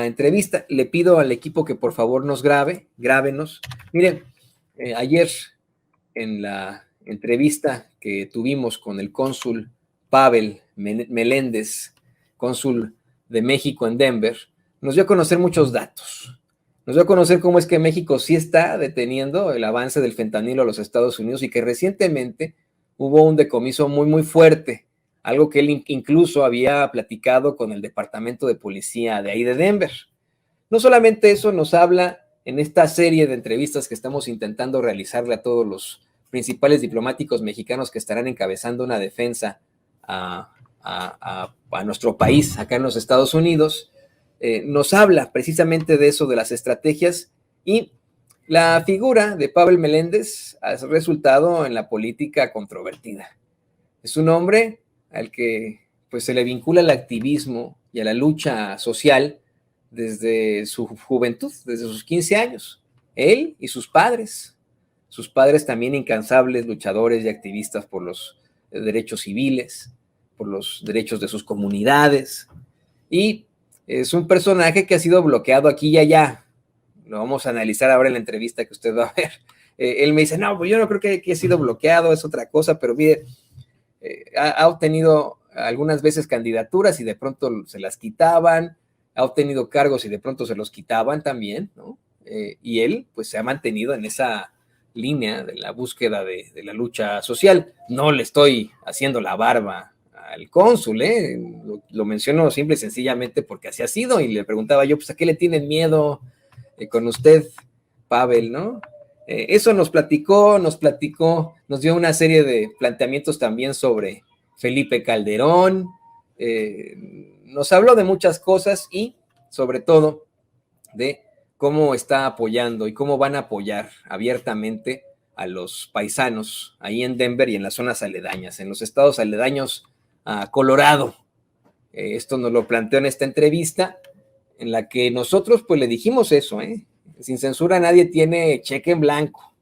entrevista. Le pido al equipo que por favor nos grábenos. Miren, ayer en la entrevista que tuvimos con el cónsul Pavel Meléndez, cónsul de México en Denver, nos dio a conocer muchos datos. Nos dio a conocer cómo es que México sí está deteniendo el avance del fentanilo a los Estados Unidos y que recientemente hubo un decomiso muy, muy fuerte, algo que él incluso había platicado con el departamento de policía de ahí de Denver. No solamente eso, nos habla en esta serie de entrevistas que estamos intentando realizarle a todos los principales diplomáticos mexicanos que estarán encabezando una defensa a nuestro país acá en los Estados Unidos, nos habla precisamente de eso, de las estrategias, y la figura de Pavel Meléndez ha resultado en la política controvertida. Es un hombre al que pues, se le vincula al activismo y a la lucha social desde su juventud, desde sus 15 años. Él y sus padres también incansables luchadores y activistas por los derechos civiles, por los derechos de sus comunidades, y es un personaje que ha sido bloqueado aquí y allá. Lo vamos a analizar ahora en la entrevista que usted va a ver. Él me dice, no, pues yo no creo que haya sido bloqueado, es otra cosa, pero mire, ha obtenido algunas veces candidaturas y de pronto se las quitaban, ha obtenido cargos y de pronto se los quitaban también, ¿no? Y él pues se ha mantenido en esa línea de la búsqueda de la lucha social. No le estoy haciendo la barba al cónsul, lo menciono simple y sencillamente porque así ha sido, y le preguntaba yo, pues ¿a qué le tienen miedo con usted, Pavel, no? Eso nos platicó, nos dio una serie de planteamientos también sobre Felipe Calderón, nos habló de muchas cosas y sobre todo de cómo está apoyando y cómo van a apoyar abiertamente a los paisanos ahí en Denver y en las zonas aledañas, en los estados aledaños a Colorado. Esto nos lo planteó en esta entrevista en la que nosotros pues le dijimos eso, sin censura nadie tiene cheque en blanco,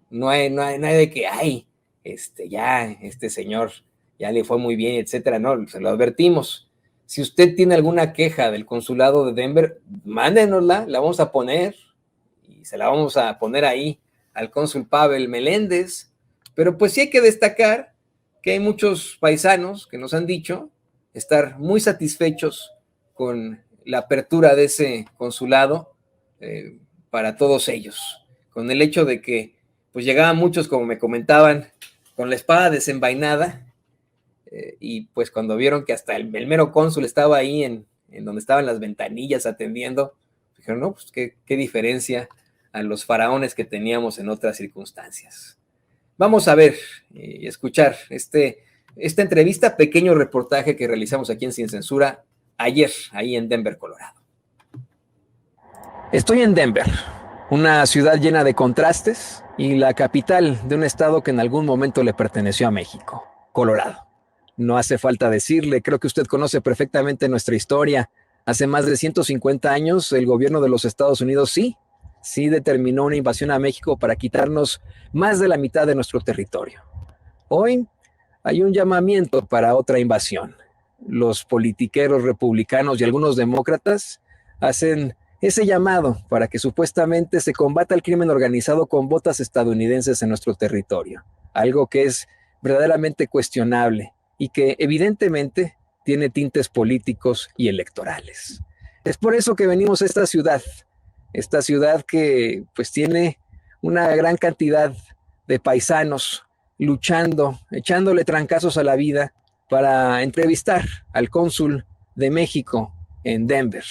no hay de que, ay, este señor ya le fue muy bien, etcétera, no, se lo advertimos. Si usted tiene alguna queja del consulado de Denver, mándenosla, la vamos a poner y se la vamos a poner ahí al cónsul Pavel Meléndez, pero pues sí hay que destacar que hay muchos paisanos que nos han dicho estar muy satisfechos con la apertura de ese consulado para todos ellos, con el hecho de que pues llegaban muchos, como me comentaban, con la espada desenvainada, y pues cuando vieron que hasta el mero cónsul estaba ahí en donde estaban las ventanillas atendiendo, dijeron, no, pues qué diferencia a los faraones que teníamos en otras circunstancias. Vamos a ver y escuchar esta entrevista, pequeño reportaje que realizamos aquí en Sin Censura ayer, ahí en Denver, Colorado. Estoy en Denver, una ciudad llena de contrastes y la capital de un estado que en algún momento le perteneció a México, Colorado. No hace falta decirle, creo que usted conoce perfectamente nuestra historia. Hace más de 150 años, el gobierno de los Estados Unidos sí determinó una invasión a México para quitarnos más de la mitad de nuestro territorio. Hoy hay un llamamiento para otra invasión. Los politiqueros republicanos y algunos demócratas hacen ese llamado para que supuestamente se combata el crimen organizado con botas estadounidenses en nuestro territorio, algo que es verdaderamente cuestionable y que evidentemente tiene tintes políticos y electorales. Es por eso que venimos a esta ciudad que pues tiene una gran cantidad de paisanos luchando, echándole trancazos a la vida para entrevistar al cónsul de México en Denver,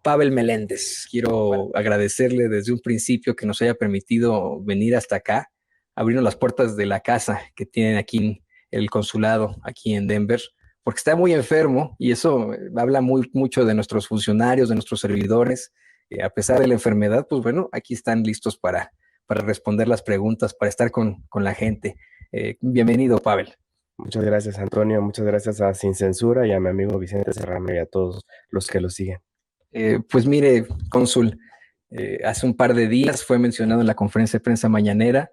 Pavel Meléndez. Quiero agradecerle desde un principio que nos haya permitido venir hasta acá, abrirnos las puertas de la casa que tienen aquí el consulado, aquí en Denver, porque está muy enfermo y eso habla mucho de nuestros funcionarios, de nuestros servidores. A pesar de la enfermedad, pues bueno, aquí están listos para responder las preguntas, para estar con la gente. Bienvenido, Pavel. Muchas gracias, Antonio. Muchas gracias a Sin Censura y a mi amigo Vicente Serrano y a todos los que lo siguen. Pues mire, cónsul, hace un par de días fue mencionado en la conferencia de prensa mañanera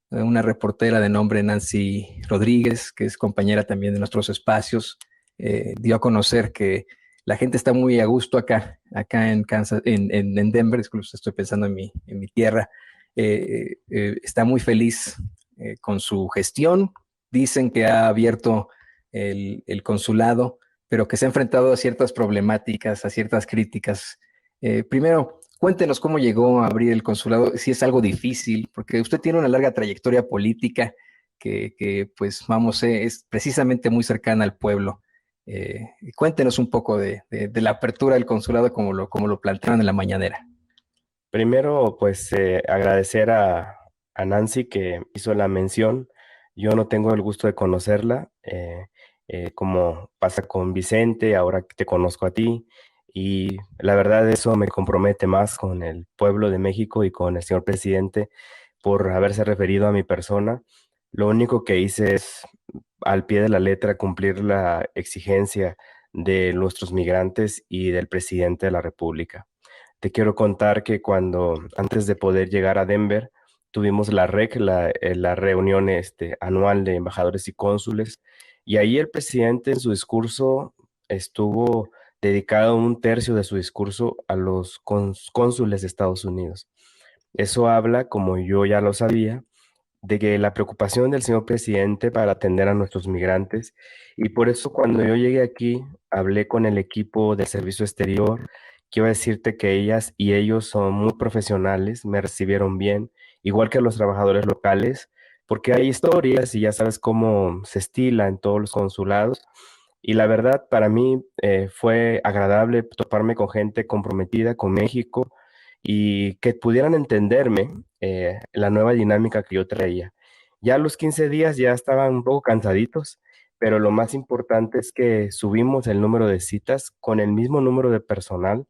una reportera de nombre Nancy Rodríguez, que es compañera también de nuestros espacios, dio a conocer que la gente está muy a gusto acá en Kansas, en Denver, incluso estoy pensando en mi tierra. Está muy feliz con su gestión. Dicen que ha abierto el consulado, pero que se ha enfrentado a ciertas problemáticas, a ciertas críticas. Primero, cuéntenos cómo llegó a abrir el consulado, si es algo difícil, porque usted tiene una larga trayectoria política pues vamos, es precisamente muy cercana al pueblo. Cuéntenos un poco de la apertura del consulado como lo plantearon en la mañanera. Primero, pues agradecer a Nancy que hizo la mención. Yo no tengo el gusto de conocerla, como pasa con Vicente, ahora que te conozco a ti, y la verdad eso me compromete más con el pueblo de México y con el señor presidente por haberse referido a mi persona. Lo único que hice es, al pie de la letra, cumplir la exigencia de nuestros migrantes y del presidente de la República. Te quiero contar que antes de poder llegar a Denver, tuvimos la REC, la reunión anual de embajadores y cónsules, y ahí el presidente en su discurso estuvo dedicado un tercio de su discurso a los cónsules de Estados Unidos. Eso habla, como yo ya lo sabía, de que la preocupación del señor presidente para atender a nuestros migrantes, y por eso cuando yo llegué aquí hablé con el equipo de servicio exterior. Quiero decirte que ellas y ellos son muy profesionales, me recibieron bien, igual que los trabajadores locales, porque hay historias y ya sabes cómo se estila en todos los consulados. Y la verdad, para mí fue agradable toparme con gente comprometida con México y que pudieran entenderme la nueva dinámica que yo traía. Ya a los 15 días ya estaban un poco cansaditos, pero lo más importante es que subimos el número de citas con el mismo número de personal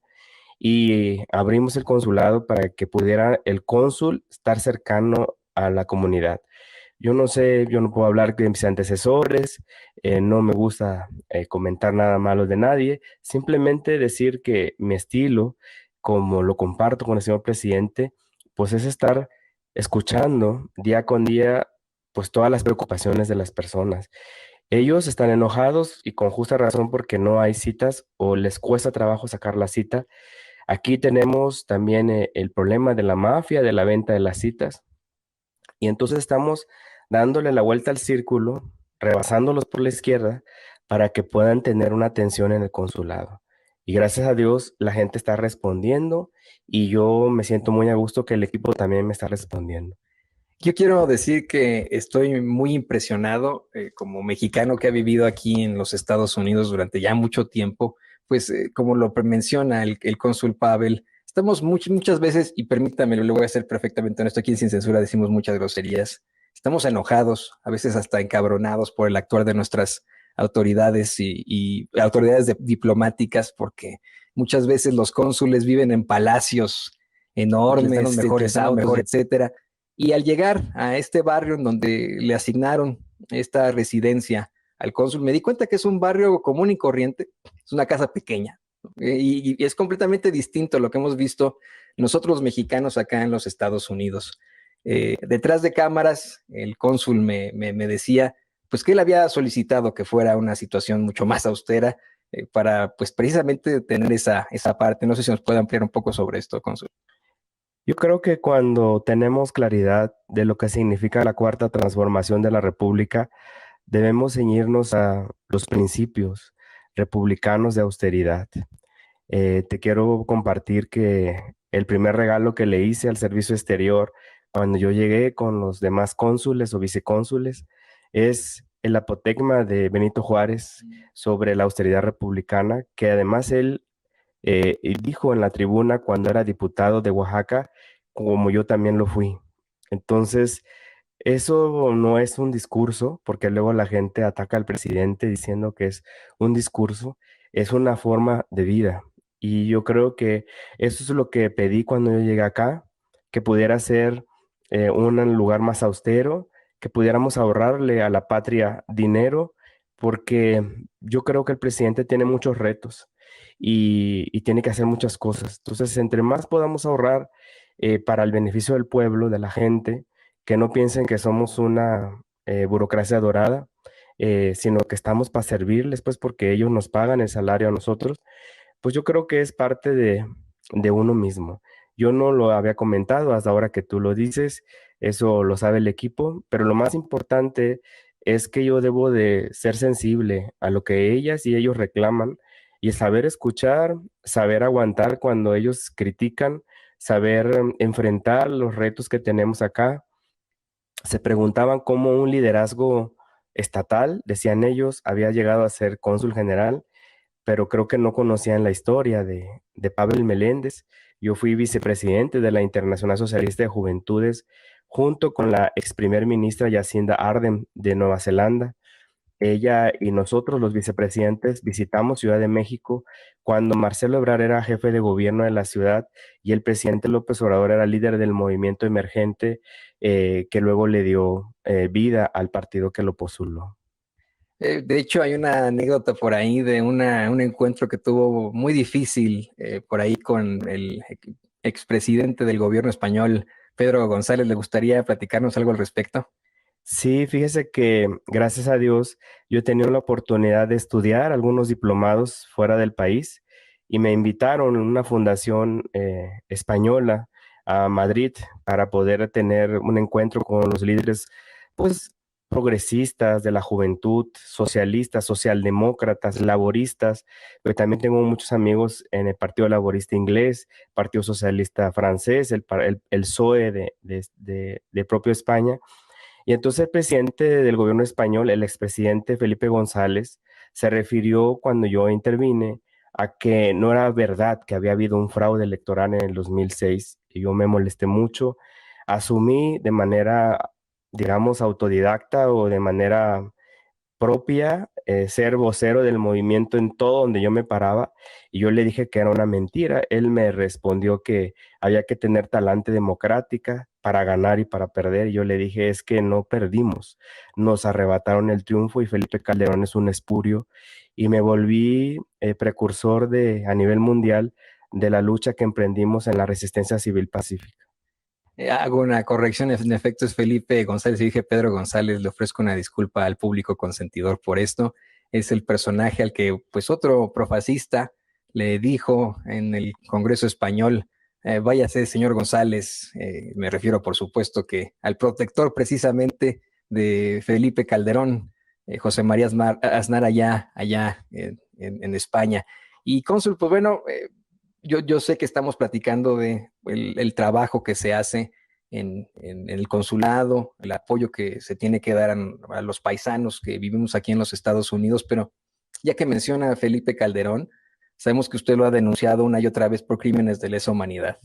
y abrimos el consulado para que pudiera el cónsul estar cercano a la comunidad. Yo no sé, yo no puedo hablar de mis antecesores, no me gusta comentar nada malo de nadie, simplemente decir que mi estilo, como lo comparto con el señor presidente, pues es estar escuchando día con día, pues todas las preocupaciones de las personas. Ellos están enojados y con justa razón porque no hay citas o les cuesta trabajo sacar la cita. Aquí tenemos también el problema de la mafia, de la venta de las citas. Y entonces estamos dándole la vuelta al círculo, rebasándolos por la izquierda para que puedan tener una atención en el consulado. Y gracias a Dios la gente está respondiendo y yo me siento muy a gusto que el equipo también me está respondiendo. Yo quiero decir que estoy muy impresionado como mexicano que ha vivido aquí en los Estados Unidos durante ya mucho tiempo, pues como lo menciona el cónsul Pavel, estamos muchas veces, y permítame, lo voy a hacer perfectamente honesto, aquí en Sin Censura decimos muchas groserías, estamos enojados, a veces hasta encabronados por el actuar de nuestras autoridades y autoridades diplomáticas, porque muchas veces los cónsules viven en palacios enormes, los mejores autos, etcétera, y al llegar a este barrio en donde le asignaron esta residencia al cónsul, me di cuenta que es un barrio común y corriente, es una casa pequeña, ¿no? Y es completamente distinto a lo que hemos visto nosotros los mexicanos acá en los Estados Unidos. Detrás de cámaras, el cónsul me decía pues que él había solicitado que fuera una situación mucho más austera para pues precisamente tener esa parte. No sé si nos puede ampliar un poco sobre esto, cónsul. Yo creo que cuando tenemos claridad de lo que significa la cuarta transformación de la República, debemos ceñirnos a los principios republicanos de austeridad. Te quiero compartir que el primer regalo que le hice al servicio exterior cuando yo llegué con los demás cónsules o vicecónsules es el apotegma de Benito Juárez sobre la austeridad republicana, que además él dijo en la tribuna cuando era diputado de Oaxaca, como yo también lo fui. Entonces, eso no es un discurso, porque luego la gente ataca al presidente diciendo que es un discurso, es una forma de vida. Y yo creo que eso es lo que pedí cuando yo llegué acá, que pudiera ser un lugar más austero, que pudiéramos ahorrarle a la patria dinero, porque yo creo que el presidente tiene muchos retos y tiene que hacer muchas cosas. Entonces, entre más podamos ahorrar para el beneficio del pueblo, de la gente, que no piensen que somos una burocracia dorada, sino que estamos para servirles, pues porque ellos nos pagan el salario a nosotros, pues yo creo que es parte de uno mismo. Yo no lo había comentado hasta ahora que tú lo dices, eso lo sabe el equipo, pero lo más importante es que yo debo de ser sensible a lo que ellas y ellos reclaman y saber escuchar, saber aguantar cuando ellos critican, saber enfrentar los retos que tenemos acá. Se preguntaban cómo un liderazgo estatal, decían ellos, había llegado a ser cónsul general, pero creo que no conocían la historia de Pavel Meléndez. Yo fui vicepresidente de la Internacional Socialista de Juventudes junto con la ex primer ministra Jacinda Ardern de Nueva Zelanda. Ella y nosotros, los vicepresidentes, visitamos Ciudad de México cuando Marcelo Ebrard era jefe de gobierno de la ciudad y el presidente López Obrador era líder del movimiento emergente que luego le dio vida al partido que lo postuló. De hecho, hay una anécdota por ahí de un encuentro que tuvo muy difícil por ahí con el expresidente del gobierno español, Pedro González. ¿Le gustaría platicarnos algo al respecto? Sí, fíjese que gracias a Dios yo he tenido la oportunidad de estudiar algunos diplomados fuera del país y me invitaron en una fundación española a Madrid para poder tener un encuentro con los líderes, pues, progresistas de la juventud, socialistas, socialdemócratas, laboristas, pero también tengo muchos amigos en el Partido Laborista Inglés, Partido Socialista Francés, el PSOE de propio España. Y entonces el presidente del gobierno español, el expresidente Felipe González, se refirió cuando yo intervine a que no era verdad que había habido un fraude electoral en el 2006. Y yo me molesté mucho. Asumí de manera, digamos, autodidacta o de manera propia, ser vocero del movimiento en todo donde yo me paraba y yo le dije que era una mentira. Él me respondió que había que tener talante democrática para ganar y para perder. Y yo le dije, es que no perdimos, nos arrebataron el triunfo y Felipe Calderón es un espurio y me volví precursor a nivel mundial de la lucha que emprendimos en la resistencia civil pacífica. Hago una corrección, en efecto es Felipe González, y dije Pedro González. Le ofrezco una disculpa al público consentidor por esto. Es el personaje al que pues otro profascista le dijo en el Congreso Español, váyase señor González. Me refiero por supuesto que al protector precisamente de Felipe Calderón, José María Aznar allá en España. Y cónsul, pues bueno, yo sé que estamos platicando de el trabajo que se hace en el consulado, el apoyo que se tiene que dar a los paisanos que vivimos aquí en los Estados Unidos, pero ya que menciona a Felipe Calderón, sabemos que usted lo ha denunciado una y otra vez por crímenes de lesa humanidad.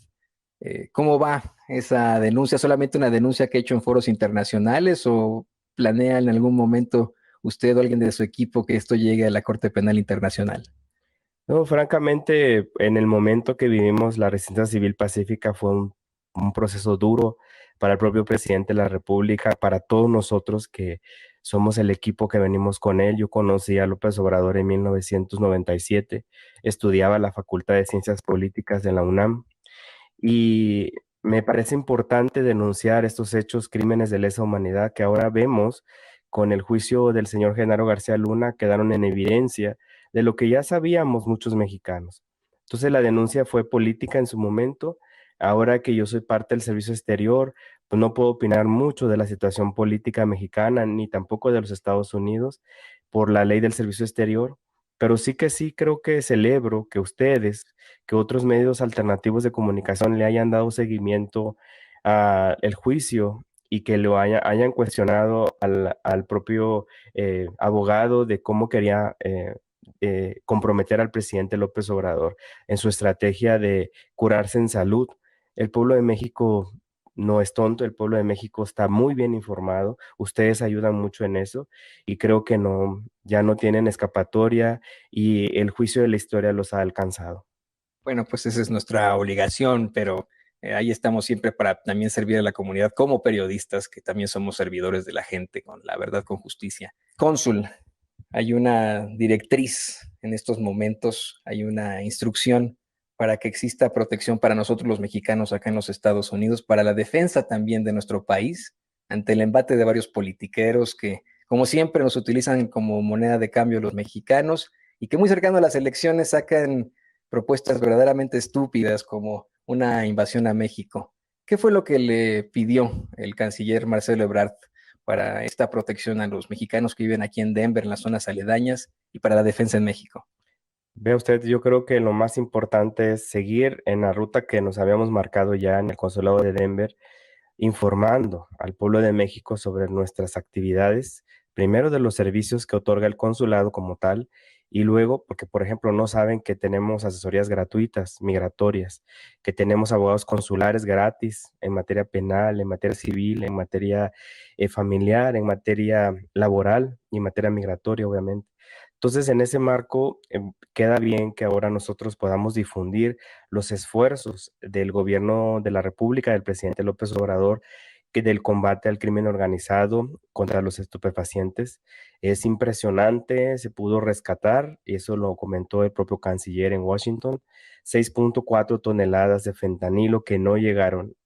¿Cómo va esa denuncia? ¿Solamente una denuncia que ha hecho en foros internacionales o planea en algún momento usted o alguien de su equipo que esto llegue a la Corte Penal Internacional? No, francamente, en el momento que vivimos la resistencia civil pacífica fue un proceso duro para el propio presidente de la República, para todos nosotros que somos el equipo que venimos con él. Yo conocí a López Obrador en 1997, estudiaba la Facultad de Ciencias Políticas de la UNAM y me parece importante denunciar estos hechos, crímenes de lesa humanidad que ahora vemos con el juicio del señor Genaro García Luna, quedaron en evidencia de lo que ya sabíamos muchos mexicanos. Entonces la denuncia fue política en su momento. Ahora que yo soy parte del servicio exterior, pues no puedo opinar mucho de la situación política mexicana ni tampoco de los Estados Unidos por la ley del servicio exterior, pero sí que sí creo que celebro que ustedes, que otros medios alternativos de comunicación le hayan dado seguimiento al juicio y que hayan cuestionado al propio abogado de cómo quería comprometer al presidente López Obrador en su estrategia de curarse en salud. El pueblo de México no es tonto, el pueblo de México está muy bien informado, ustedes ayudan mucho en eso y creo que no, ya no tienen escapatoria y el juicio de la historia los ha alcanzado. Bueno, pues esa es nuestra obligación, pero ahí estamos siempre para también servir a la comunidad como periodistas, que también somos servidores de la gente, con la verdad, con justicia. Cónsul, hay una directriz en estos momentos, hay una instrucción para que exista protección para nosotros los mexicanos acá en los Estados Unidos, para la defensa también de nuestro país ante el embate de varios politiqueros que como siempre nos utilizan como moneda de cambio los mexicanos y que muy cercano a las elecciones sacan propuestas verdaderamente estúpidas como una invasión a México. ¿Qué fue lo que le pidió el canciller Marcelo Ebrard para esta protección a los mexicanos que viven aquí en Denver, en las zonas aledañas, y para la defensa en México? Vea usted, yo creo que lo más importante es seguir en la ruta que nos habíamos marcado ya en el Consulado de Denver, informando al pueblo de México sobre nuestras actividades, primero de los servicios que otorga el consulado como tal, y luego, porque por ejemplo no saben que tenemos asesorías gratuitas, migratorias, que tenemos abogados consulares gratis en materia penal, en materia civil, en materia familiar, en materia laboral y en materia migratoria, obviamente. Entonces, en ese marco, queda bien que ahora nosotros podamos difundir los esfuerzos del gobierno de la República, del presidente López Obrador, que del combate al crimen organizado contra los estupefacientes. Es impresionante, se pudo rescatar, y eso lo comentó el propio canciller en Washington, 6.4 toneladas de fentanilo que no llegaron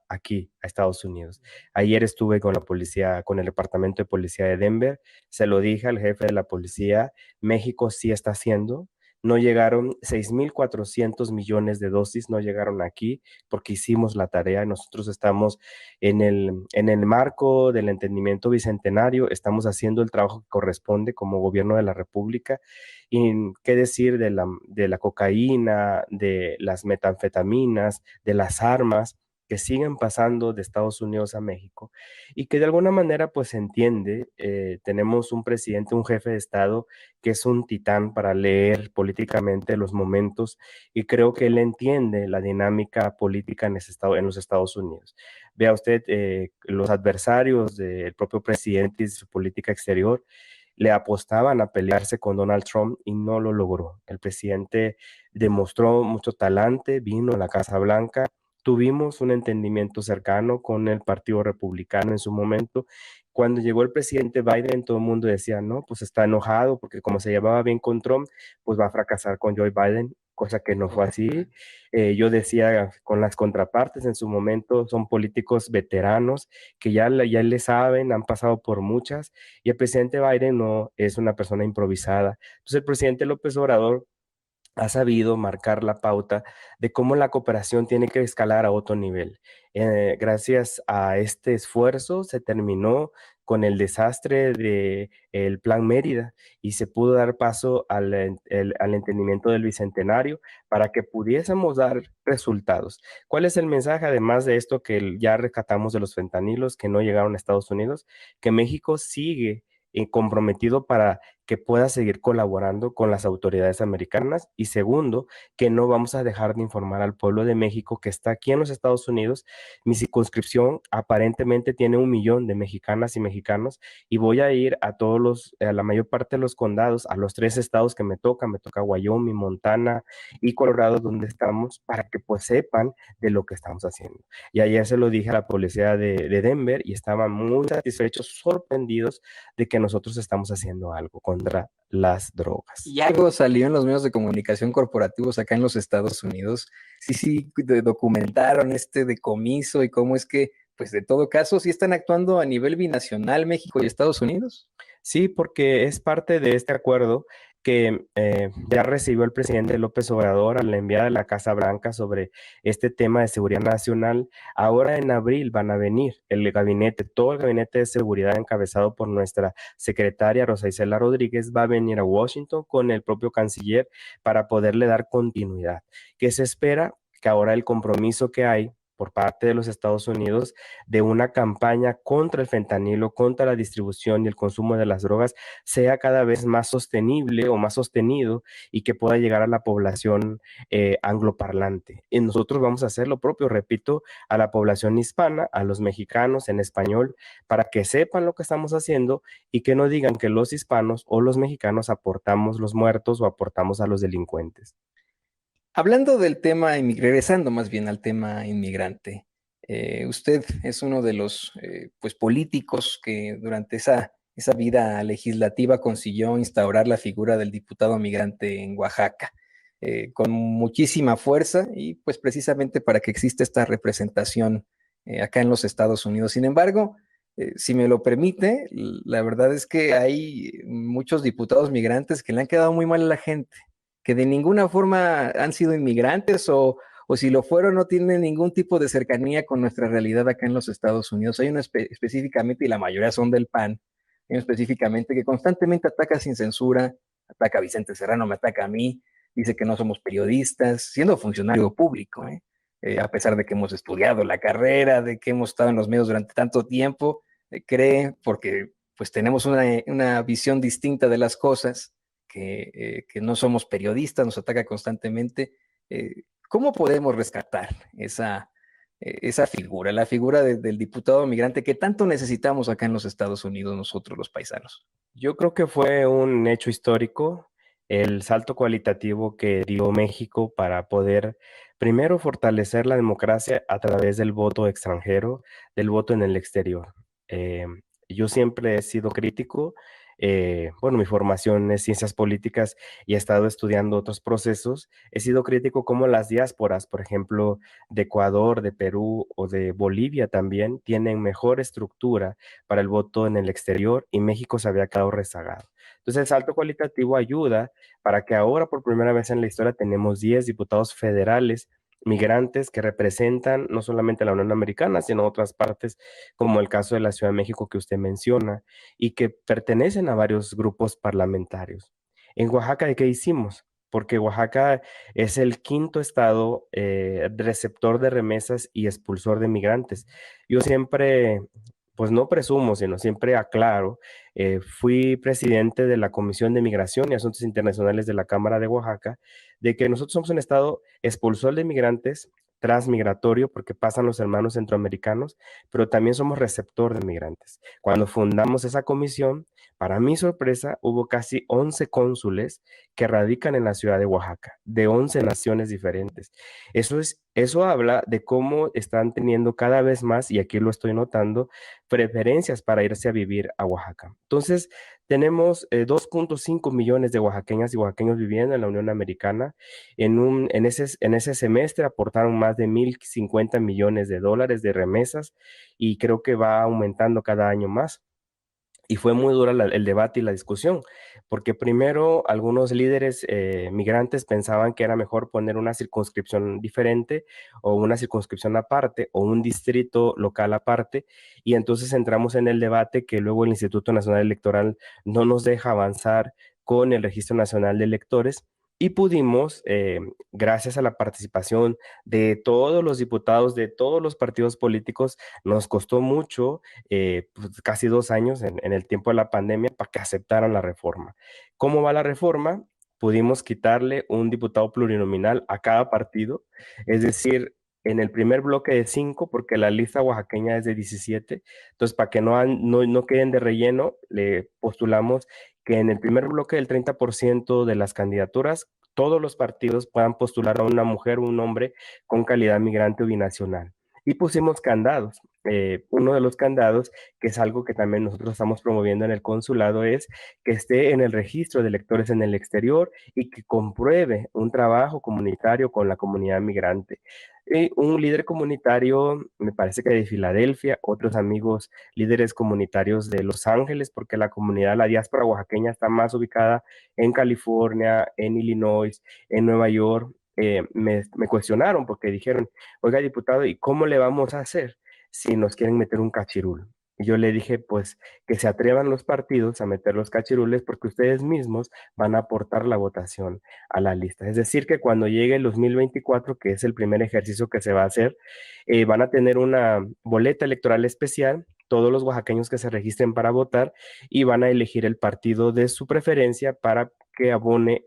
aquí, a Estados Unidos. Ayer estuve con la policía, con el departamento de policía de Denver, se lo dije al jefe de la policía, México sí está haciendo. No llegaron 6.400 millones de dosis, no llegaron aquí porque hicimos la tarea. Nosotros estamos en el marco del entendimiento bicentenario, estamos haciendo el trabajo que corresponde como gobierno de la República. Y qué decir de la cocaína, de las metanfetaminas, de las armas que siguen pasando de Estados Unidos a México y que de alguna manera pues se entiende, tenemos un presidente, un jefe de Estado que es un titán para leer políticamente los momentos y creo que él entiende la dinámica política en los Estados Unidos. Vea usted, los adversarios del propio presidente y su política exterior le apostaban a pelearse con Donald Trump y no lo logró. El presidente demostró mucho talante, vino a la Casa Blanca. Tuvimos un entendimiento cercano con el Partido Republicano en su momento. Cuando llegó el presidente Biden, todo el mundo decía, no, pues está enojado porque como se llevaba bien con Trump, pues va a fracasar con Joe Biden, cosa que no fue así. Yo decía con las contrapartes en su momento, son políticos veteranos que ya le saben, han pasado por muchas, y el presidente Biden no es una persona improvisada. Entonces el presidente López Obrador ha sabido marcar la pauta de cómo la cooperación tiene que escalar a otro nivel. Gracias a este esfuerzo se terminó con el desastre del Plan Mérida y se pudo dar paso al entendimiento del Bicentenario para que pudiésemos dar resultados. ¿Cuál es el mensaje, además de esto que ya rescatamos de los fentanilos que no llegaron a Estados Unidos? Que México sigue comprometido para que pueda seguir colaborando con las autoridades americanas y segundo, que no vamos a dejar de informar al pueblo de México que está aquí en los Estados Unidos. Mi circunscripción aparentemente tiene 1 millón de mexicanas y mexicanos y voy a ir a la mayor parte de los condados, a los 3 estados que me toca Wyoming, Montana y Colorado donde estamos para que pues sepan de lo que estamos haciendo. Y ayer se lo dije a la policía de Denver y estaban muy satisfechos, sorprendidos de que nosotros estamos haciendo algo contra las drogas. Y algo salió en los medios de comunicación corporativos acá en los Estados Unidos. Sí, sí, documentaron este decomiso y cómo es que, pues de todo caso, sí están actuando a nivel binacional México y Estados Unidos. Sí, porque es parte de este acuerdo que ya recibió el presidente López Obrador al enviar a la Casa Blanca sobre este tema de seguridad nacional. Ahora en abril van a venir el gabinete, todo el gabinete de seguridad encabezado por nuestra secretaria Rosa Isela Rodríguez va a venir a Washington con el propio canciller para poderle dar continuidad. ¿Qué se espera? Que ahora el compromiso que hay por parte de los Estados Unidos de una campaña contra el fentanilo, contra la distribución y el consumo de las drogas, sea cada vez más sostenible o más sostenido y que pueda llegar a la población angloparlante. Y nosotros vamos a hacer lo propio, repito, a la población hispana, a los mexicanos en español, para que sepan lo que estamos haciendo y que no digan que los hispanos o los mexicanos aportamos los muertos o aportamos a los delincuentes. Hablando del tema, regresando más bien al tema inmigrante, usted es uno de los pues, políticos que durante esa vida legislativa consiguió instaurar la figura del diputado migrante en Oaxaca, con muchísima fuerza y pues precisamente para que exista esta representación acá en los Estados Unidos. Sin embargo, Si me lo permite, la verdad es que hay muchos diputados migrantes que le han quedado muy mal a la gente, que de ninguna forma han sido inmigrantes o si lo fueron no tienen ningún tipo de cercanía con nuestra realidad acá en los Estados Unidos. Hay uno específicamente, y la mayoría son del PAN, hay uno específicamente que constantemente ataca sin censura, ataca a Vicente Serrano, me ataca a mí, dice que no somos periodistas, siendo funcionario público, ¿eh? A pesar de que hemos estudiado la carrera, de que hemos estado en los medios durante tanto tiempo, cree, porque pues tenemos una visión distinta de las cosas, que no somos periodistas, nos ataca constantemente. ¿Cómo podemos rescatar esa figura, la figura del diputado migrante que tanto necesitamos acá en los Estados Unidos nosotros los paisanos? Yo creo que fue un hecho histórico el salto cualitativo que dio México para poder primero fortalecer la democracia a través del voto extranjero, del voto en el exterior. Eh, yo siempre he sido crítico. Bueno, mi formación es ciencias políticas y he estado estudiando otros procesos. He sido crítico como las diásporas, por ejemplo, de Ecuador, de Perú o de Bolivia también tienen mejor estructura para el voto en el exterior y México se había quedado rezagado. Entonces el salto cualitativo ayuda para que ahora por primera vez en la historia tenemos 10 diputados federales migrantes que representan no solamente a la Unión Americana, sino otras partes, como el caso de la Ciudad de México que usted menciona, y que pertenecen a varios grupos parlamentarios. En Oaxaca, ¿qué hicimos? Porque Oaxaca es el quinto estado receptor de remesas y expulsor de migrantes. Yo siempre, pues no presumo, sino siempre aclaro, fui presidente de la Comisión de Migración y Asuntos Internacionales de la Cámara de Oaxaca, de que nosotros somos un estado expulsor de migrantes, transmigratorio, porque pasan los hermanos centroamericanos, pero también somos receptor de migrantes. Cuando fundamos esa comisión, para mi sorpresa, hubo casi 11 cónsules que radican en la ciudad de Oaxaca, de 11 naciones diferentes. Eso habla de cómo están teniendo cada vez más, y aquí lo estoy notando, preferencias para irse a vivir a Oaxaca. Entonces, tenemos 2.5 millones de oaxaqueñas y oaxaqueños viviendo en la Unión Americana. En ese semestre aportaron más de 1.050 millones de dólares de remesas y creo que va aumentando cada año más. Y fue muy dura el debate y la discusión, porque primero algunos líderes migrantes pensaban que era mejor poner una circunscripción diferente o una circunscripción aparte o un distrito local aparte, y entonces entramos en el debate que luego el Instituto Nacional Electoral no nos deja avanzar con el Registro Nacional de Electores. Y pudimos, gracias a la participación de todos los diputados de todos los partidos políticos, nos costó mucho pues, casi 2 años en el tiempo de la pandemia para que aceptaran la reforma. ¿Cómo va la reforma? Pudimos quitarle un diputado plurinominal a cada partido, es decir, en el primer bloque de 5, porque la lista oaxaqueña es de 17, entonces para que no queden de relleno, le postulamos que en el primer bloque del 30% de las candidaturas, todos los partidos puedan postular a una mujer o un hombre con calidad migrante o binacional. Y pusimos candados. Uno de los candados, que es algo que también nosotros estamos promoviendo en el consulado, es que esté en el registro de electores en el exterior y que compruebe un trabajo comunitario con la comunidad migrante. Y un líder comunitario, me parece que de Filadelfia, otros amigos líderes comunitarios de Los Ángeles, porque la comunidad, la diáspora oaxaqueña está más ubicada en California, en Illinois, en Nueva York. Me cuestionaron porque dijeron, oiga, diputado, ¿y cómo le vamos a hacer si nos quieren meter un cachirul? Y yo le dije, pues, que se atrevan los partidos a meter los cachirules porque ustedes mismos van a aportar la votación a la lista. Es decir, que cuando llegue el 2024, que es el primer ejercicio que se va a hacer, van a tener una boleta electoral especial, todos los oaxaqueños que se registren para votar, y van a elegir el partido de su preferencia para que abone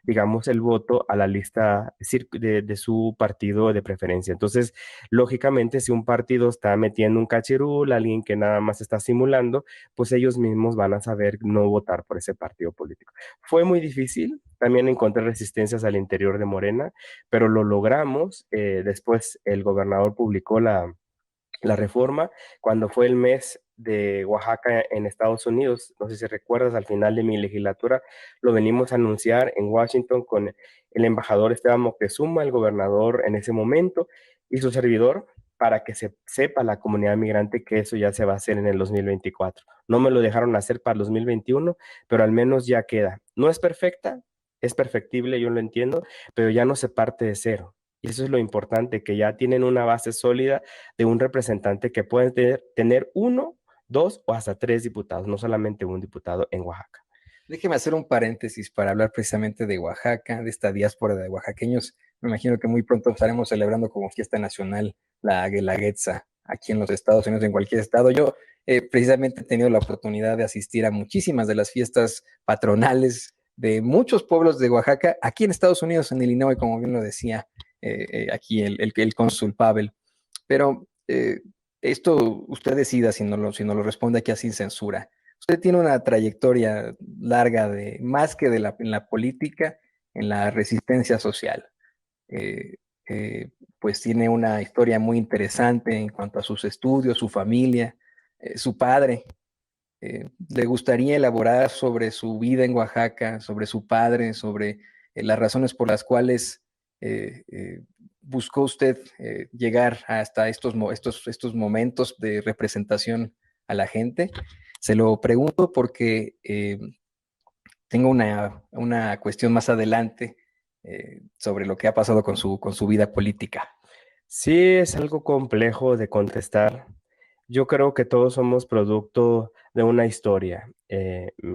digamos, el voto a la lista de su partido de preferencia. Entonces, lógicamente, si un partido está metiendo un cachirul, alguien que nada más está simulando, pues ellos mismos van a saber no votar por ese partido político. Fue muy difícil, también encontré resistencias al interior de Morena, pero lo logramos. Después el gobernador publicó la reforma cuando fue el mes de Oaxaca en Estados Unidos. No sé si recuerdas, al final de mi legislatura lo venimos a anunciar en Washington con el embajador Esteban Moctezuma, el gobernador en ese momento, y su servidor. para que se sepa la comunidad migrante que eso ya se va a hacer en el 2024. No me lo dejaron hacer para el 2021, pero al menos ya queda. No es perfecta, es perfectible, yo lo entiendo, pero ya no se parte de cero. Y eso es lo importante, que ya tienen una base sólida de un representante que puede tener uno, dos o hasta tres diputados, no solamente un diputado en Oaxaca. Déjeme hacer un paréntesis para hablar precisamente de Oaxaca, de esta diáspora de oaxaqueños. Me imagino que muy pronto estaremos celebrando como fiesta nacional la Guelaguetza aquí en los Estados Unidos, en cualquier estado. Yo precisamente he tenido la oportunidad de asistir a muchísimas de las fiestas patronales de muchos pueblos de Oaxaca, aquí en Estados Unidos, en Illinois, como bien lo decía aquí el cónsul Pavel. Pero esto usted decida si no lo responde aquí sin censura. Usted tiene una trayectoria larga de más que en la política, en la resistencia social. Eh, pues tiene una historia muy interesante en cuanto a sus estudios, su familia, su padre. ¿Le gustaría elaborar sobre su vida en Oaxaca, sobre su padre, sobre las razones por las cuales buscó usted llegar hasta estos momentos de representación a la gente? Se lo pregunto porque tengo una cuestión más adelante sobre lo que ha pasado con su vida política. Sí, es algo complejo de contestar. Yo creo que todos somos producto de una historia.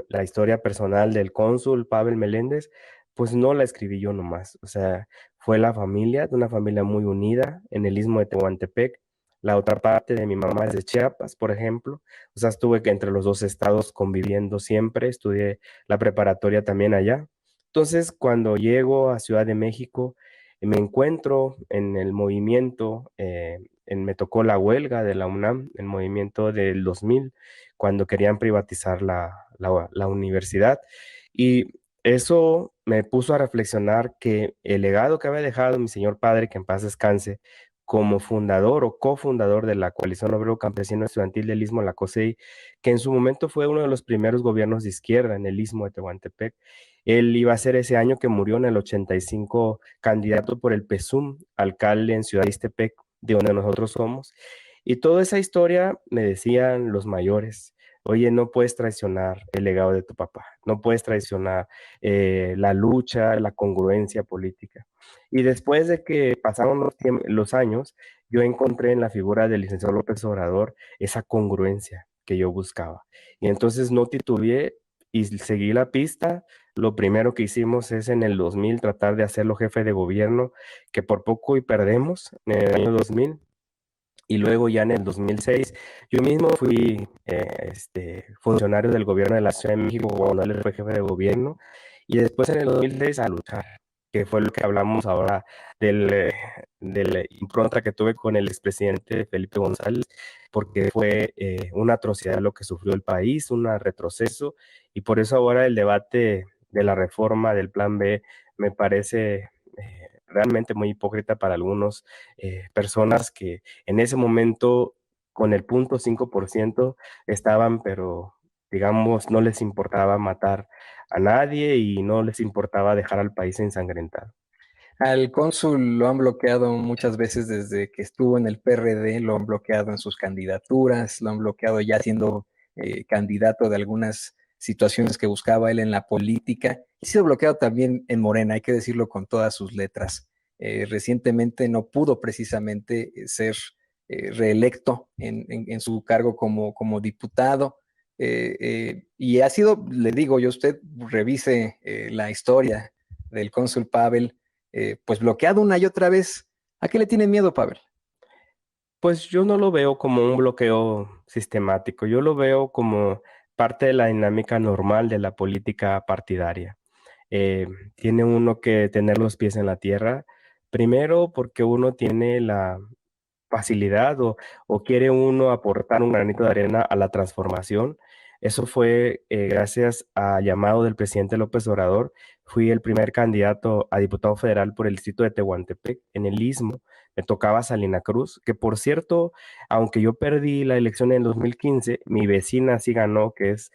La historia personal del cónsul Pavel Meléndez, pues no la escribí yo nomás. O sea, fue la familia, de una familia muy unida en el istmo de Tehuantepec. La otra parte de mi mamá es de Chiapas, por ejemplo. O sea, estuve entre los dos estados conviviendo siempre. Estudié la preparatoria también allá. Entonces, cuando llego a Ciudad de México, me encuentro en el movimiento, me tocó la huelga de la UNAM, el movimiento del 2000, cuando querían privatizar la universidad. Y eso me puso a reflexionar que el legado que había dejado mi señor padre, que en paz descanse, como fundador o cofundador de la Coalición Obrero Campesino Estudiantil del Istmo, la COSEI, que en su momento fue uno de los primeros gobiernos de izquierda en el Istmo de Tehuantepec. Él iba a ser ese año que murió en el 85 candidato por el PSUM, alcalde en Ciudad de Ixtepec, de donde nosotros somos. Y toda esa historia me decían los mayores, oye, no puedes traicionar el legado de tu papá, no puedes traicionar la lucha, la congruencia política. Y después de que pasaron los años, yo encontré en la figura del licenciado López Obrador esa congruencia que yo buscaba. Y entonces no titubeé y seguí la pista. Lo primero que hicimos es en el 2000 tratar de hacerlo jefe de gobierno, que por poco y perdemos en el año 2000. Y luego ya en el 2006, yo mismo fui funcionario del gobierno de la Ciudad de México cuando él fue jefe de gobierno. Y después en el 2006 a luchar, que fue lo que hablamos ahora de la impronta que tuve con el expresidente Felipe González, porque fue una atrocidad lo que sufrió el país, un retroceso. Y por eso ahora el debate de la reforma del Plan B me parece realmente muy hipócrita para algunos personas que en ese momento con el 0.5% estaban, pero digamos, no les importaba matar a nadie y no les importaba dejar al país ensangrentado. Al cónsul lo han bloqueado muchas veces desde que estuvo en el PRD, lo han bloqueado en sus candidaturas, lo han bloqueado ya siendo candidato de algunas situaciones que buscaba él en la política, y ha sido bloqueado también en Morena, hay que decirlo con todas sus letras. Recientemente no pudo precisamente ser reelecto en su cargo como diputado. Y ha sido, le digo yo, usted revise la historia del cónsul Pavel, pues bloqueado una y otra vez. ¿A qué le tiene miedo, Pavel? Pues yo no lo veo como un bloqueo sistemático, yo lo veo como parte de la dinámica normal de la política partidaria. Eh, Tiene uno que tener los pies en la tierra, primero porque uno tiene la facilidad o quiere uno aportar un granito de arena a la transformación. Eso fue gracias a llamado del presidente López Obrador. Fui el primer candidato a diputado federal por el distrito de Tehuantepec, en el Istmo. Me tocaba Salina Cruz, que por cierto, aunque yo perdí la elección en 2015, mi vecina sí ganó, que es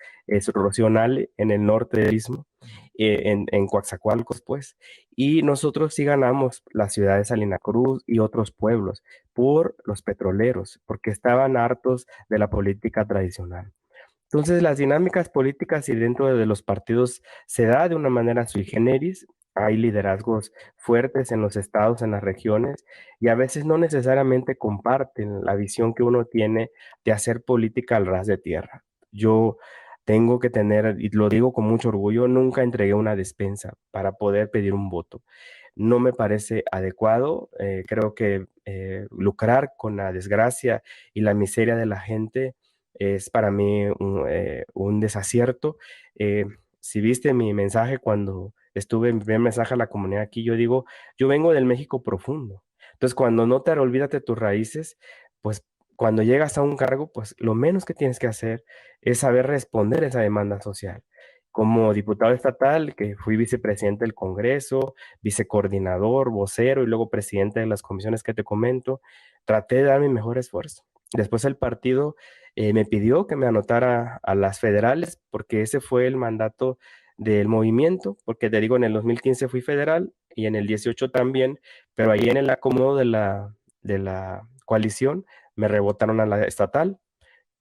Rocío Nale, en el norte del Istmo. en Coatzacoalcos, pues. Y nosotros sí ganamos la ciudad de Salina Cruz y otros pueblos por los petroleros, porque estaban hartos de la política tradicional. Entonces, las dinámicas políticas y dentro de los partidos se da de una manera sui generis. Hay liderazgos fuertes en los estados, en las regiones, y a veces no necesariamente comparten la visión que uno tiene de hacer política al ras de tierra. Yo tengo que tener, y lo digo con mucho orgullo, nunca entregué una despensa para poder pedir un voto. No me parece adecuado. Creo que lucrar con la desgracia y la miseria de la gente es para mí un desacierto. Eh, si viste mi mensaje cuando estuve en mi primer mensaje a la comunidad aquí, yo digo, yo vengo del México profundo. Entonces, cuando no te olvídate tus raíces, pues cuando llegas a un cargo, pues lo menos que tienes que hacer es saber responder a esa demanda social. Como diputado estatal, que fui vicepresidente del Congreso, vicecoordinador, vocero y luego presidente de las comisiones que te comento, traté de dar mi mejor esfuerzo. Después el partido me pidió que me anotara a las federales porque ese fue el mandato del movimiento, porque te digo, en el 2015 fui federal y en el 18 también, pero ahí en el acomodo de la coalición me rebotaron a la estatal.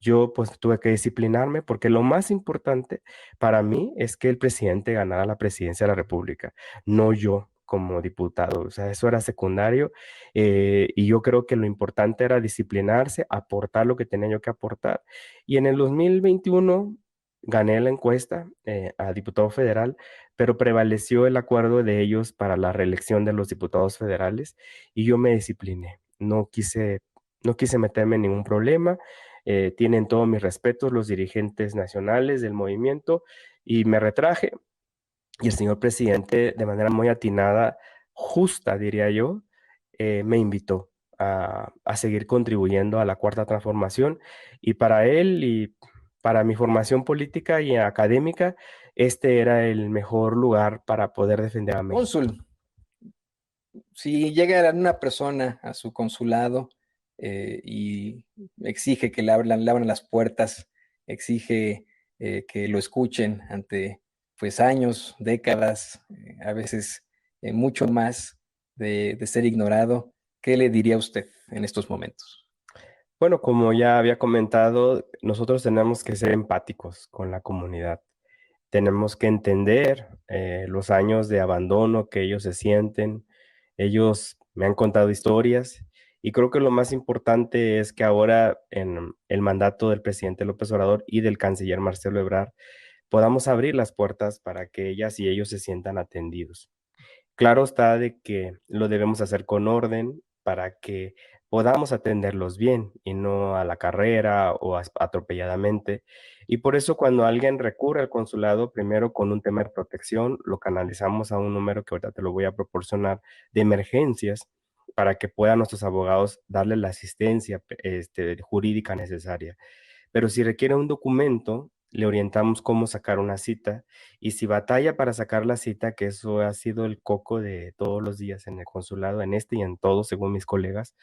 Yo pues tuve que disciplinarme porque lo más importante para mí es que el presidente ganara la presidencia de la República, no yo como diputado. O sea, eso era secundario, y yo creo que lo importante era disciplinarse, aportar lo que tenía yo que aportar. Y en el 2021 gané la encuesta a diputado federal, pero prevaleció el acuerdo de ellos para la reelección de los diputados federales y yo me discipliné. No quise meterme en ningún problema. Tienen todos mis respetos los dirigentes nacionales del movimiento y me retraje y el señor presidente de manera muy atinada, justa diría yo, me invitó a seguir contribuyendo a la cuarta transformación y para él y para mi formación política y académica, este era el mejor lugar para poder defender a México. Cónsul, si llega una persona a su consulado y exige que le abran las puertas, exige que lo escuchen ante pues años, décadas, a veces mucho más de ser ignorado, ¿qué le diría usted en estos momentos? Bueno, como ya había comentado, nosotros tenemos que ser empáticos con la comunidad. Tenemos que entender los años de abandono que ellos se sienten. Ellos me han contado historias y creo que lo más importante es que ahora en el mandato del presidente López Obrador y del canciller Marcelo Ebrard podamos abrir las puertas para que ellas y ellos se sientan atendidos. Claro está de que lo debemos hacer con orden para que podamos atenderlos bien y no a la carrera o atropelladamente. Y por eso cuando alguien recurre al consulado, primero con un tema de protección, lo canalizamos a un número que ahorita te lo voy a proporcionar de emergencias para que puedan nuestros abogados darle la asistencia jurídica necesaria. Pero si requiere un documento, le orientamos cómo sacar una cita y si batalla para sacar la cita, que eso ha sido el coco de todos los días en el consulado, en este y en todo, según mis colegas,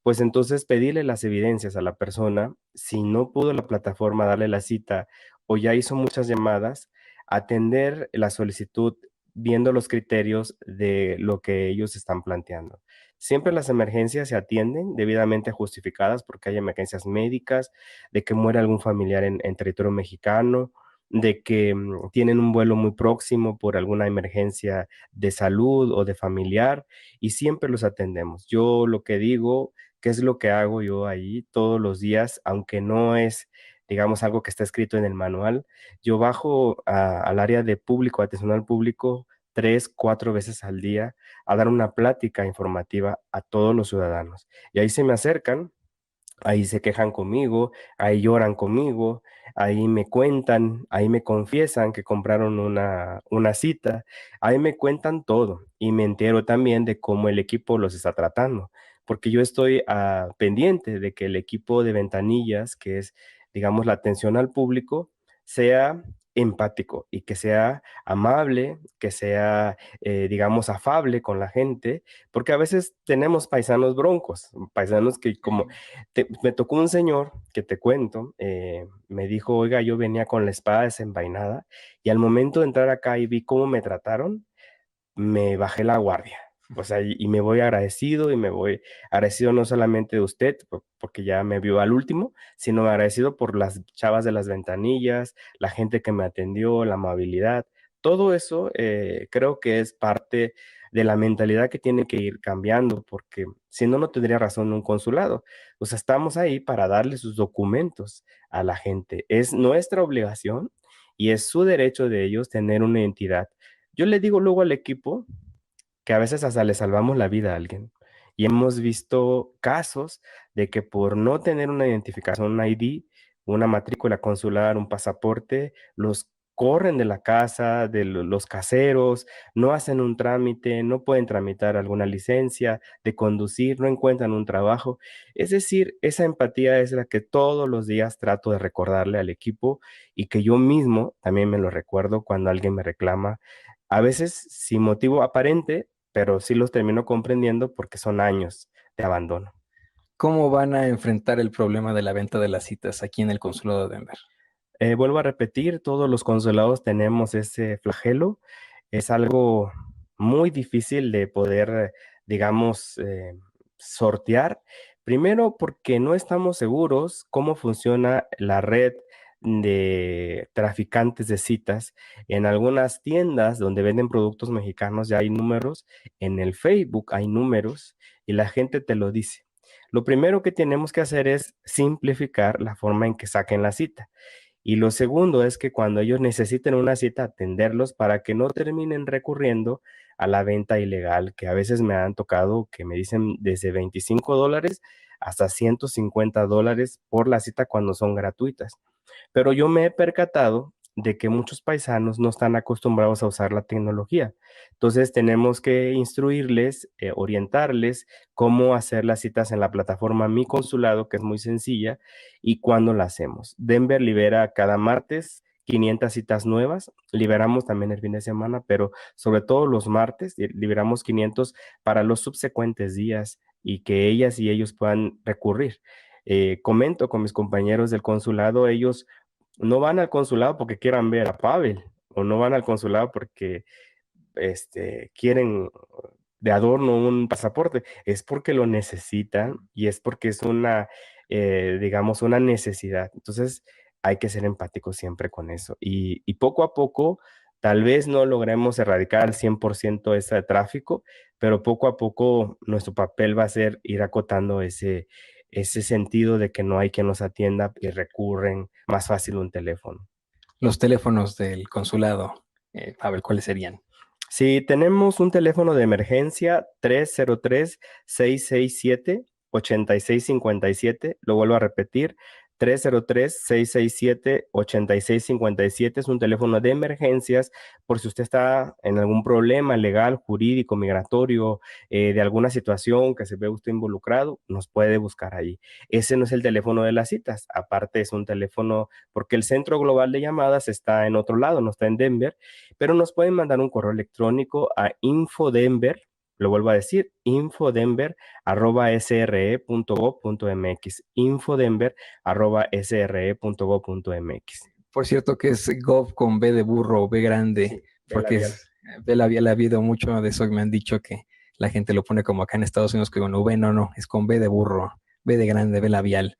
pues entonces pedirle las evidencias a la persona, si no pudo la plataforma darle la cita o ya hizo muchas llamadas, atender la solicitud viendo los criterios de lo que ellos están planteando. Siempre las emergencias se atienden debidamente justificadas porque hay emergencias médicas, de que muere algún familiar en territorio mexicano, de que tienen un vuelo muy próximo por alguna emergencia de salud o de familiar y siempre los atendemos. Yo lo que digo, qué es lo que hago yo ahí todos los días, aunque no es, digamos, algo que está escrito en el manual, yo bajo al área de público, atención al público, 3, 4 veces al día a dar una plática informativa a todos los ciudadanos. Y ahí se me acercan, ahí se quejan conmigo, ahí lloran conmigo, ahí me cuentan, ahí me confiesan que compraron una cita, ahí me cuentan todo y me entero también de cómo el equipo los está tratando, porque yo estoy pendiente de que el equipo de ventanillas, que es, digamos, la atención al público, sea empático y que sea amable, que sea, digamos, afable con la gente, porque a veces tenemos paisanos broncos, paisanos que como, me tocó un señor que te cuento, me dijo, oiga, yo venía con la espada desenvainada y al momento de entrar acá y vi cómo me trataron, me bajé la guardia. O sea, y me voy agradecido y me voy agradecido no solamente de usted, porque ya me vio al último, sino agradecido por las chavas de las ventanillas, la gente que me atendió, la amabilidad. Todo eso creo que es parte de la mentalidad que tiene que ir cambiando, porque si no, no tendría razón un consulado. O sea, estamos ahí para darle sus documentos a la gente. Es nuestra obligación y es su derecho de ellos tener una identidad. Yo le digo luego al equipo que a veces hasta le salvamos la vida a alguien. Y hemos visto casos de que por no tener una identificación, un ID, una matrícula consular, un pasaporte, los corren de la casa, de los caseros, no hacen un trámite, no pueden tramitar alguna licencia de conducir, no encuentran un trabajo. Es decir, esa empatía es la que todos los días trato de recordarle al equipo y que yo mismo también me lo recuerdo cuando alguien me reclama, a veces sin motivo aparente, pero sí los termino comprendiendo porque son años de abandono. ¿Cómo van a enfrentar el problema de la venta de las citas aquí en el consulado de Denver? Vuelvo a repetir, todos los consulados tenemos ese flagelo. Es algo muy difícil de poder, digamos, sortear. Primero, porque no estamos seguros cómo funciona la red de traficantes de citas. En algunas tiendas donde venden productos mexicanos ya hay números, en el Facebook hay números y la gente te lo dice. Lo primero que tenemos que hacer es simplificar la forma en que saquen la cita. Y lo segundo es que cuando ellos necesiten una cita, atenderlos para que no terminen recurriendo a la venta ilegal, que a veces me han tocado que me dicen desde $25 hasta $150 por la cita cuando son gratuitas. Pero yo me he percatado de que muchos paisanos no están acostumbrados a usar la tecnología. Entonces tenemos que instruirles, orientarles cómo hacer las citas en la plataforma Mi Consulado, que es muy sencilla, y cuándo la hacemos. Denver libera cada martes 500 citas nuevas, liberamos también el fin de semana, pero sobre todo los martes liberamos 500 para los subsecuentes días y que ellas y ellos puedan recurrir. Comento con mis compañeros del consulado, ellos no van al consulado porque quieran ver a Pavel, o no van al consulado porque quieren de adorno un pasaporte, es porque lo necesitan y es porque es una, digamos, una necesidad. Entonces, hay que ser empáticos siempre con eso. Y poco a poco, tal vez no logremos erradicar al 100% ese tráfico, pero poco a poco nuestro papel va a ser ir acotando ese sentido de que no hay quien nos atienda y recurren más fácil un teléfono. Los teléfonos del consulado, Pavel, ¿cuáles serían? Si tenemos un teléfono de emergencia 303-667-8657, lo vuelvo a repetir, 303-667-8657 es un teléfono de emergencias por si usted está en algún problema legal, jurídico, migratorio, de alguna situación que se ve usted involucrado, nos puede buscar ahí. Ese no es el teléfono de las citas, aparte es un teléfono porque el centro global de llamadas está en otro lado, no está en Denver, pero nos pueden mandar un correo electrónico a infodenver, lo vuelvo a decir, infodenver@sre.gov.mx, infodenver@sre.gov.mx. Por cierto que es Gov con B de burro o B grande, Sí, de porque labial. es B labial, ha habido mucho de eso que me han dicho que la gente lo pone como acá en Estados Unidos, que con V no, es con B de burro, B de grande, B labial.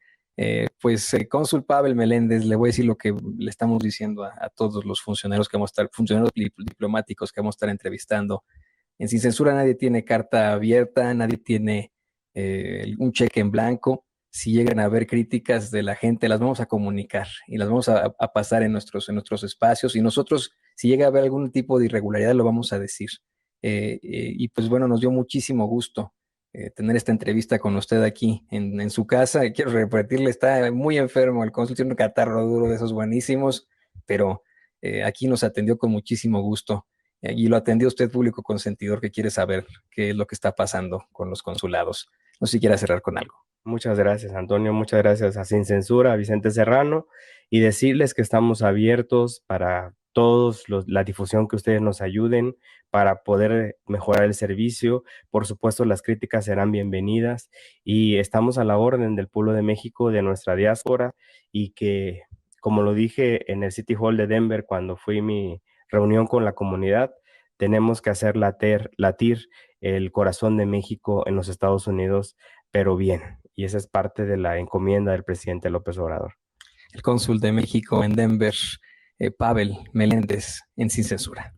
Cónsul Pavel Meléndez, le voy a decir lo que le estamos diciendo a todos los funcionarios que vamos a estar, funcionarios diplomáticos que vamos a estar entrevistando. En Sin Censura nadie tiene carta abierta, nadie tiene un cheque en blanco. Si llegan a haber críticas de la gente, las vamos a comunicar y las vamos a pasar en nuestros espacios. Y nosotros, si llega a haber algún tipo de irregularidad, lo vamos a decir. Y pues bueno, nos dio muchísimo gusto tener esta entrevista con usted aquí en su casa. Quiero repetirle, está muy enfermo, el cónsul tiene un catarro duro de esos buenísimos, pero aquí nos atendió con muchísimo gusto. Y lo atendió usted, público consentidor, que quiere saber qué es lo que está pasando con los consulados. No sé si quiera cerrar con algo. Muchas gracias, Antonio. Muchas gracias a Sin Censura, a Vicente Serrano, y decirles que estamos abiertos para todos la difusión que ustedes nos ayuden para poder mejorar el servicio. Por supuesto, las críticas serán bienvenidas y estamos a la orden del pueblo de México, de nuestra diáspora, y que, como lo dije en el City Hall de Denver cuando fui mi reunión con la comunidad, tenemos que hacer latir el corazón de México en los Estados Unidos, pero bien. Y esa es parte de la encomienda del presidente López Obrador. El cónsul de México en Denver, Pavel Meléndez, en Sin Censura.